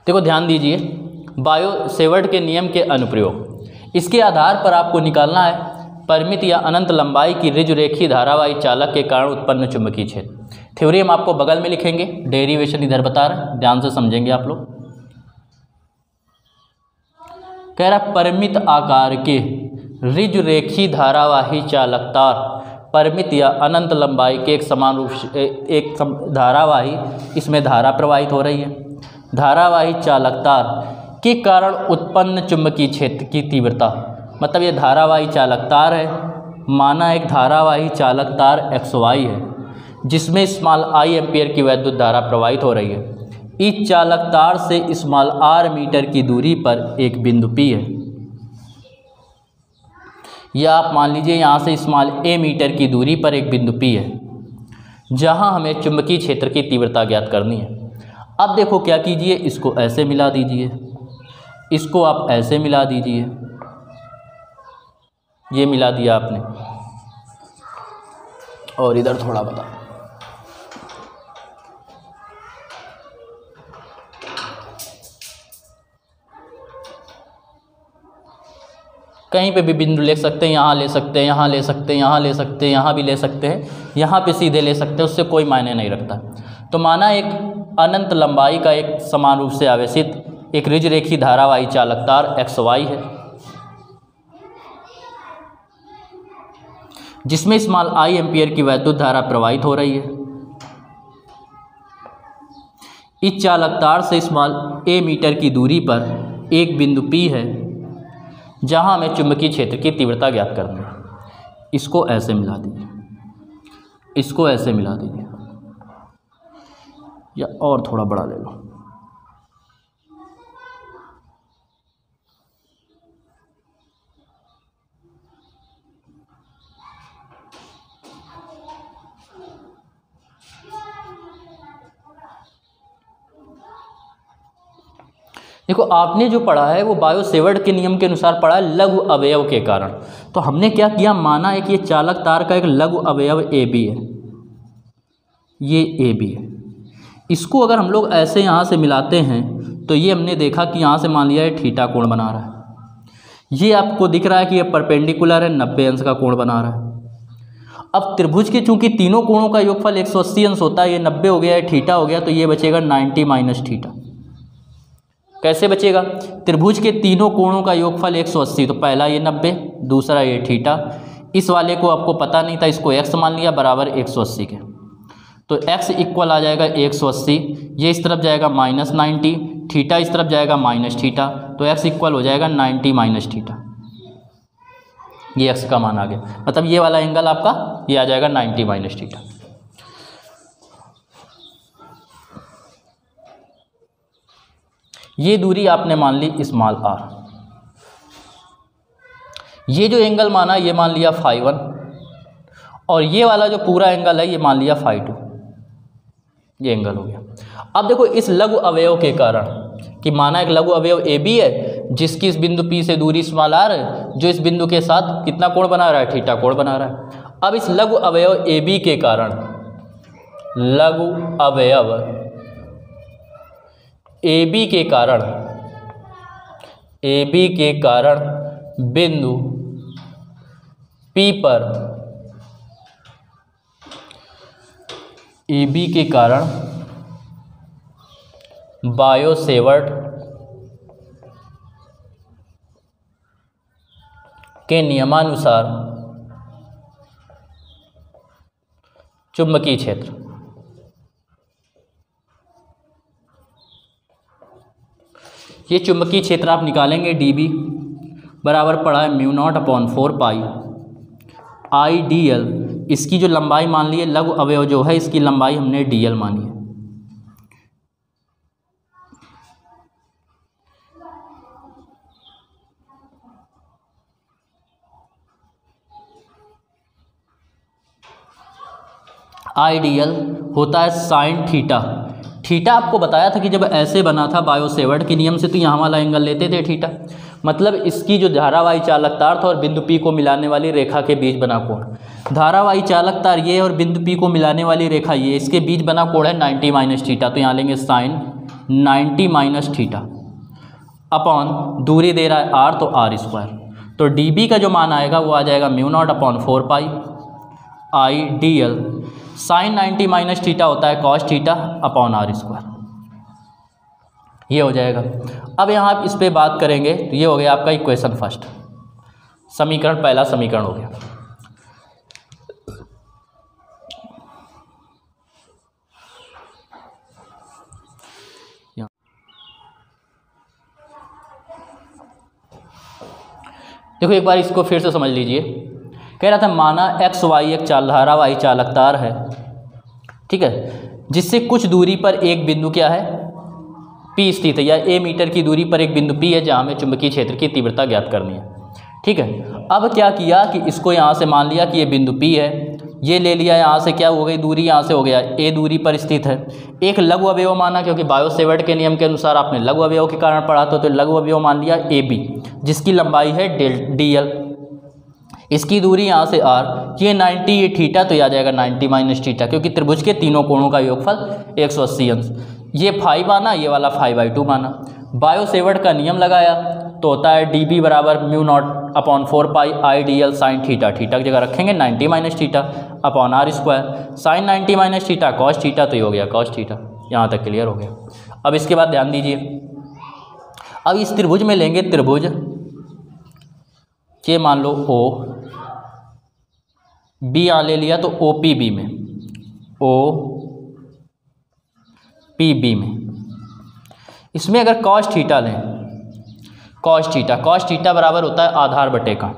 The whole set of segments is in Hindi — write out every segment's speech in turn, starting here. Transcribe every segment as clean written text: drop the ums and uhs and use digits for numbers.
देखो ध्यान दीजिए, बायो सेवर्ट के नियम के अनुप्रयोग, इसके आधार पर आपको निकालना है परिमित या अनंत लंबाई की ऋजुरेखीय धारावाही चालक के कारण उत्पन्न चुंबकीय क्षेत्र। थ्योरम आपको बगल में लिखेंगे, डेरिवेशन इधर बता रहे हैं, ध्यान से समझेंगे आप लोग। कह रहा परिमित आकार के ऋजुरेखीय धारावाही चालक तार परिमित या अनंत लंबाई के एक समान रूप से एक धारावाही, इसमें धारा प्रवाहित हो रही है, धारावाही चालक तार के कारण उत्पन्न चुंबकीय क्षेत्र की तीव्रता, मतलब ये धारावाही चालक तार है, माना एक धारावाही चालक तार XY है जिसमें स्मॉल I एम्पियर की वैद्युत धारा प्रवाहित हो रही है। इस चालक तार से स्मॉल r मीटर की दूरी पर एक बिंदु P है, या आप मान लीजिए यहाँ से स्मॉल a मीटर की दूरी पर एक बिंदु P है जहाँ हमें चुंबकीय क्षेत्र की तीव्रता ज्ञात करनी है। अब देखो क्या कीजिए, इसको ऐसे मिला दीजिए, इसको आप ऐसे मिला दीजिए, ये मिला दिया आपने, और इधर थोड़ा बता, कहीं पे भी बिंदु ले सकते हैं, यहाँ ले सकते हैं, यहाँ ले सकते हैं, यहाँ ले सकते हैं, यहाँ भी ले सकते हैं, यहाँ पे सीधे ले सकते हैं, उससे कोई मायने नहीं रखता। तो माना एक अनंत लंबाई का एक समान रूप से आवेशित एक ऋजुरेखीय धारावाही चालक तार XY है जिसमें स्मॉल I एम्पियर की वैद्युत धारा प्रवाहित हो रही है। इस चालक तार से स्मॉल a मीटर की दूरी पर एक बिंदु P है जहां हमें चुंबकीय क्षेत्र की तीव्रता ज्ञात करनी है। इसको ऐसे मिला दीजिए, इसको ऐसे मिला दीजिए, या और थोड़ा बड़ा ले लो। देखो आपने जो पढ़ा है वो बायो सेवर्ट के नियम के अनुसार पढ़ा है लघु अवयव के कारण। तो हमने क्या किया, माना है कि ये चालक तार का एक लघु अवयव AB है, ये AB है, इसको अगर हम लोग ऐसे यहाँ से मिलाते हैं तो ये हमने देखा कि यहाँ से मान लिया है थीटा कोण बना रहा है। ये आपको दिख रहा है कि ये परपेंडिकुलर है, 90 अंश का कोण बना रहा है। अब त्रिभुज के चूंकि तीनों कोणों का योगफल 180 अंश होता है, ये 90 हो गया, ये थीटा हो गया, तो ये बचेगा 90 माइनस थीटा। कैसे बचेगा, त्रिभुज के तीनों कोणों का योगफल 180, तो पहला ये 90, दूसरा ये थीटा, इस वाले को आपको पता नहीं था, इसको x मान लिया बराबर 180 के, तो x इक्वल आ जाएगा 180, ये इस तरफ जाएगा माइनस 90, थीटा इस तरफ जाएगा माइनस थीटा, तो x इक्वल हो जाएगा 90 माइनस थीटा, ये x का मान आ गया, मतलब ये वाला एंगल आपका ये आ जाएगा 90 माइनस थीटा। ये दूरी आपने मान ली स्मॉल r, ये जो एंगल माना ये मान लिया φ1, और ये वाला जो पूरा एंगल है ये मान लिया φ2, ये एंगल हो गया। अब देखो इस लघु अवयव के कारण, कि माना एक लघु अवयव AB है जिसकी इस बिंदु P से दूरी स्मॉल r है, जो इस बिंदु के साथ कितना कोण बना रहा है, थीटा कोण बना रहा है। अब इस लघु अवयव AB के कारण, लघु अवयव AB के कारण, AB के कारण बिंदु P पर, AB के कारण बायो सेवर्ट के नियमानुसार चुंबकीय क्षेत्र, ये चुंबकीय क्षेत्र आप निकालेंगे dB बराबर पड़ा है μ0/4 पाई IDL, इसकी जो लंबाई मान ली है, लघु अवयव जो है इसकी लंबाई हमने DL मानी है। IDL होता है साइन थीटा। थीटा आपको बताया था कि जब ऐसे बना था बायो सेवर्ट के नियम से, तो यहाँ वाला एंगल लेते थे थीटा, मतलब इसकी जो धारावाही चालक तार था और बिंदु P को मिलाने वाली रेखा के बीच बना कोण, धारावाही चालक तार ये और बिंदु P को मिलाने वाली रेखा ये, इसके बीच बना कोण है 90 माइनस थीटा, तो यहाँ लेंगे साइन 90 माइनस थीटा अपॉन दूरी दे रहा है r तो r स्क्वायर। तो dB का जो मान आएगा वो आ जाएगा mu naught upon 4 pi I D L sign 90 minus theta होता है cos theta upon r square. ये हो जाएगा। अब यहाँ आप इस पर बात करेंगे तो ये हो गया आपका इक्वेशन फर्स्ट, समीकरण पहला समीकरण हो गया। देखो एक बार इसको फिर से समझ लीजिए। कह रहा था माना एक्स वाई एक चालधारा वाई चालक तार है, ठीक है, जिससे कुछ दूरी पर एक बिंदु क्या है P स्थित है, या a मीटर की दूरी पर एक बिंदु P है जहाँ हमें चुंबकीय क्षेत्र की तीव्रता ज्ञात करनी है, ठीक है। अब क्या किया कि इसको यहाँ से मान लिया कि ये बिंदु P है, ये ले लिया, यहाँ से क्या हो गई दूरी, यहाँ से हो गया a दूरी पर स्थित है। एक लघु अवयव माना, क्योंकि बायो-सेवर्ट के नियम के अनुसार आपने लघु अवयव के कारण पढ़ा तो लघु अवयव मान लिया AB, जिसकी लंबाई है DL, इसकी दूरी यहाँ से r, ये 90, ये थीटा, तो आ जाएगा 90 माइनस थीटा, क्योंकि त्रिभुज के तीनों कोणों का योगफल 180 अंश। ये 5 माना, ये वाला 5/2 माना। बायो-सेवर्ट का नियम लगाया तो होता है dB बराबर mu naught upon 4 pi I D L sine theta, theta की जगह रखेंगे 90 minus theta upon r square, sine 90 minus theta cos theta, तो ये हो गया कॉस थीटा। यहाँ तक क्लियर हो गया। अब इसके बाद ध्यान दीजिए, अब इस त्रिभुज में लेंगे त्रिभुज के मान लो O, B यहाँ ले लिया तो OPB में, OPB में, इसमें अगर कॉस थीटा लें, कॉस थीटा बराबर होता है आधार बटे का,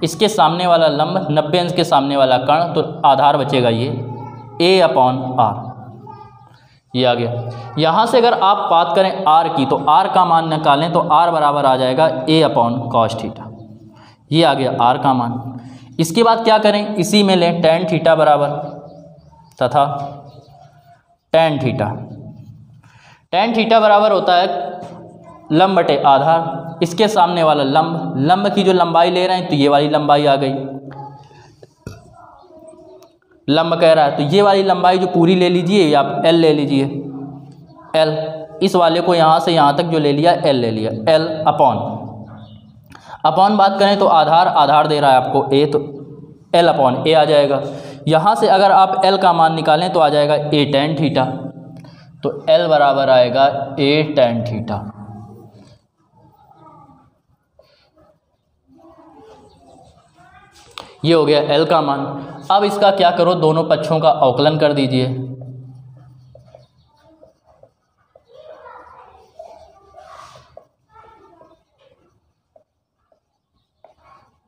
इसके सामने वाला लंब 90 अंश के सामने वाला कर्ण, तो आधार बचेगा ये A अपॉन R, ये आ गया। यहाँ से अगर आप बात करें R की तो R का मान निकालें तो R बराबर आ जाएगा A अपॉन कॉस थीटा, ये आ गया R का मान। इसके बाद क्या करें, इसी में लें tan थीटा बराबर तथा tan थीटा बराबर होता है लंब बटे आधार, इसके सामने वाला लंब की जो लंबाई ले रहे हैं तो ये वाली लंबाई आ गई, लंब कह रहा है तो ये वाली लंबाई जो पूरी ले लीजिए, या आप L ले लीजिए, L, इस वाले को यहाँ से यहाँ तक जो ले लिया L ले लिया, L अपॉन बात करें तो आधार दे रहा है आपको A, तो L अपॉन A आ जाएगा। यहाँ से अगर आप L का मान निकालें तो आ जाएगा A tan थीटा, तो L बराबर आएगा A tan थीटा। ये हो गया L का मान। अब इसका क्या करो, दोनों पक्षों का अवकलन कर दीजिए।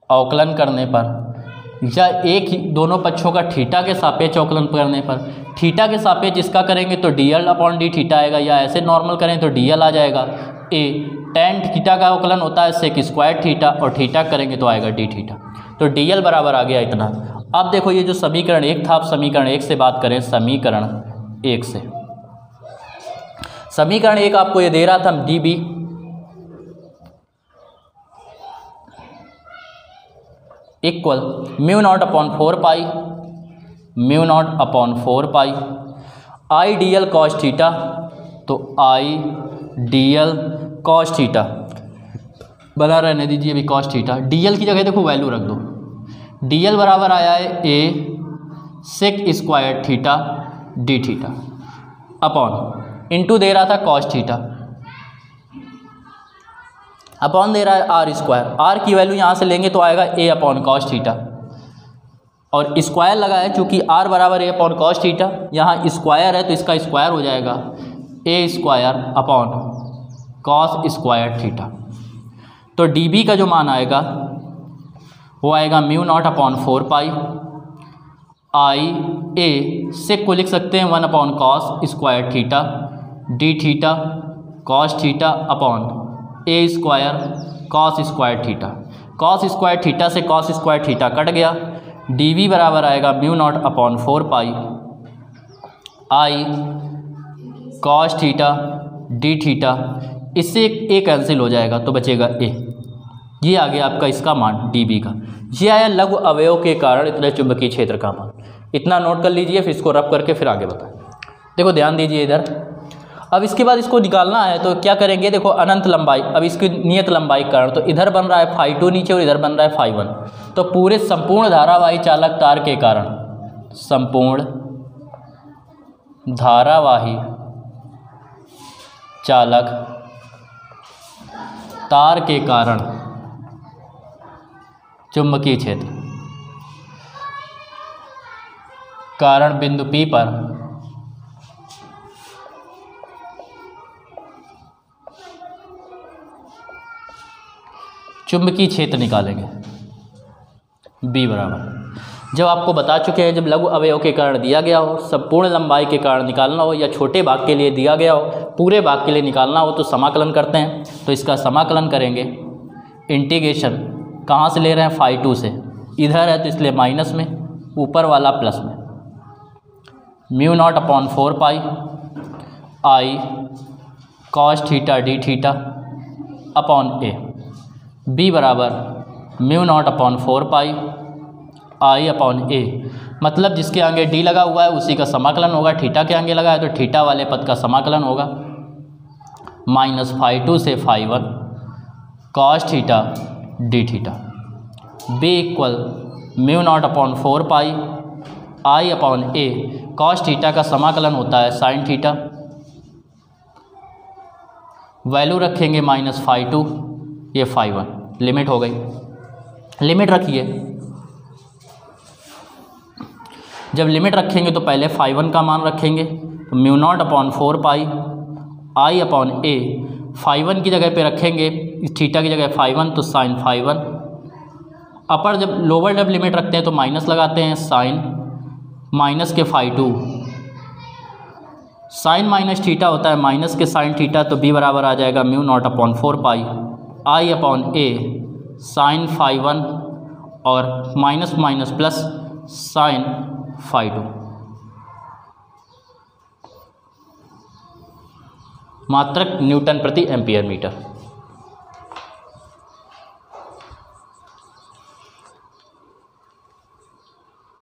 अवकलन करने पर या एक ही दोनों पक्षों का थीटा के सापेक्ष अवकलन करने पर, थीटा के सापेक्ष जिसका करेंगे तो DL अपॉन D थीटा आएगा, या ऐसे नॉर्मल करें तो DL आ जाएगा। A tan थीटा का अवकलन होता है सेक स्क्वायर थीटा, और थीटा करेंगे तो आएगा D थीटा, तो DL बराबर आ गया इतना। अब देखो ये जो समीकरण 1 था, आप समीकरण 1 से बात करें, समीकरण 1 से, समीकरण 1 आपको ये दे रहा था dB equal mu naught upon 4 pi I D L cos theta, तो I D L cos theta बना रहने दीजिए अभी कॉस थीटा, डी एल की जगह देखो वैल्यू रख दो, डी एल बराबर आया है A sec square theta D theta upon into दे रहा था कॉस थीटा, अपॉन दे रहा है आर स्क्वायर, आर की वैल्यू यहाँ से लेंगे तो आएगा ए अपॉन कॉस थीटा, और स्क्वायर लगा है चूँकि आर बराबर ए अपॉन कॉस थीटा, यहाँ स्क्वायर है तो इसका स्क्वायर हो जाएगा A square upon cos square theta. तो डी बी का जो मान आएगा वो आएगा mu naught upon 4 pi I A sec को लिख सकते हैं 1 upon cos square theta D theta cos theta upon A square cos square theta, cos square theta से कॉस स्क्वायर थीटा कट गया, डी वी बराबर आएगा mu naught upon 4 pi I cos theta D theta, इससे ए कैंसिल हो जाएगा तो बचेगा ए। ये आ गया आपका इसका मान डी बी का। ये आया लघु अवयव के कारण इतने चुंबकीय क्षेत्र का मान, इतना नोट कर लीजिए, फिर इसको रब करके फिर आगे बताएं। देखो ध्यान दीजिए इधर, अब इसके बाद इसको निकालना है तो क्या करेंगे, देखो अनंत लंबाई, अब इसकी नियत लंबाई के कारण तो इधर बन रहा है φ2 नीचे और इधर बन रहा है φ1, तो पूरे संपूर्ण धारावाही चालक तार के कारण, संपूर्ण धारावाही चालक तार के कारण चुंबकीय क्षेत्र कारण बिंदु P पर चुंबकीय क्षेत्र निकालेंगे। B बराबर, जब आपको बता चुके हैं, जब लघु अवयव के कारण दिया गया हो, संपूर्ण लंबाई के कारण निकालना हो, या छोटे भाग के लिए दिया गया हो, पूरे भाग के लिए निकालना हो, तो समाकलन करते हैं। तो इसका समाकलन करेंगे, इंटीग्रेशन कहाँ से ले रहे हैं, φ2 से, इधर है तो इसलिए माइनस में, ऊपर वाला प्लस में, μ0/4 pi I cos theta D theta upon A. B बराबर μ0/4 पाई आई अपॉन ए, मतलब जिसके आगे D लगा हुआ है उसी का समाकलन होगा, थीटा के आगे लगा है तो थीटा वाले पद का समाकलन होगा, माइनस φ2 से φ1 cos theta D theta. B equal μ0/4 pi I upon A, cos theta का समाकलन होता है sin थीटा, वैल्यू रखेंगे माइनस φ2, ये φ1, लिमिट हो गई, लिमिट रखिए। जब लिमिट रखेंगे तो पहले φ1 का मान रखेंगे, तो μ0/4 पाई आई अपॉन ए, φ1 की जगह पे रखेंगे, थीटा की जगह φ1 तो साइन φ1, अपर जब लोअर जब लिमिट रखते हैं तो माइनस लगाते हैं, साइन माइनस के φ2, साइन माइनस थीटा होता है माइनस के साइन थीटा, तो B बराबर आ जाएगा μ0/4 pi I upon A sign φ1 और माइनस माइनस प्लस साइन φ2। मात्रक न्यूटन प्रति एम्पियर मीटर।